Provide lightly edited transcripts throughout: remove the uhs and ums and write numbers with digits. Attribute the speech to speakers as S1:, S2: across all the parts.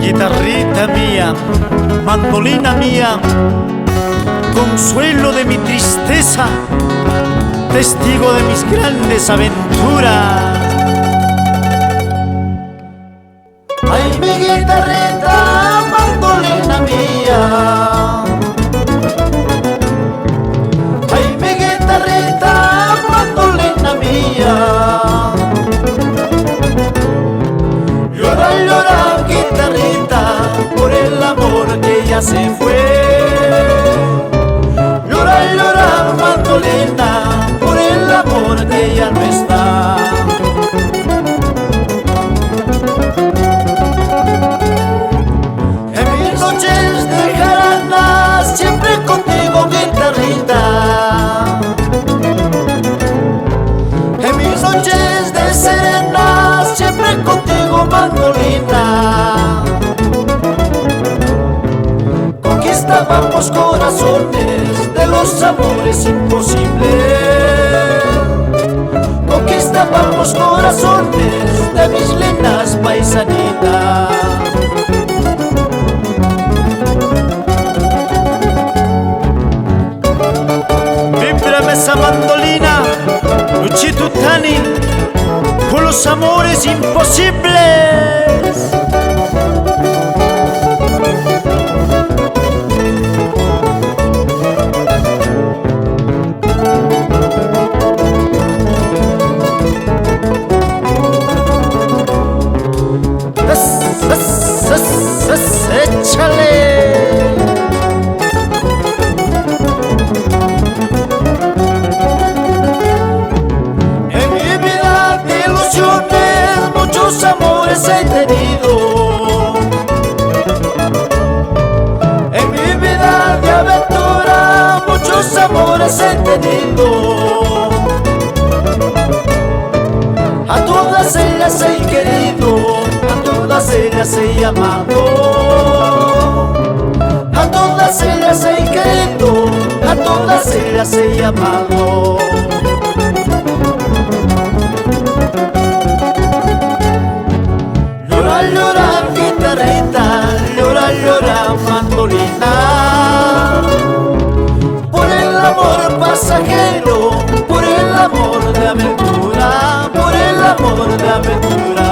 S1: Guitarrita mía, mandolina mía, consuelo de mi tristeza, testigo de mis grandes aventuras.
S2: Ay, mi guitarrita, mandolina mía. Ay, mi guitarrita, mandolina mía. Llora, llora, guitarrita, por el amor que ya se fue. Llora, llora, mandolina, por el amor que ya no está. En mis noches de jaranas, siempre contigo, guitarrita. En mis noches de serenas, siempre contigo, mandolina. Conquistábamos corazones de los amores imposibles. Conquistábamos corazones de mis lindas paisanitas.
S1: Víbrame esa mandolina, Luchito Tani, por los amores imposibles. Échale.
S2: En mi vida de ilusiones muchos amores he tenido. En mi vida de aventura muchos amores he tenido. A todas ellas he querido, a todas ellas he amado. A todas ellas he querido, a todas ellas he amado. Llora, llora, guitarrita, llora, llora, mandolina. Por el amor pasajero, por el amor de aventura, por el amor de aventura.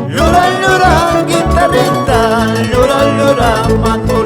S2: Llora, llora, guitarrita, llora, llora, mandolina.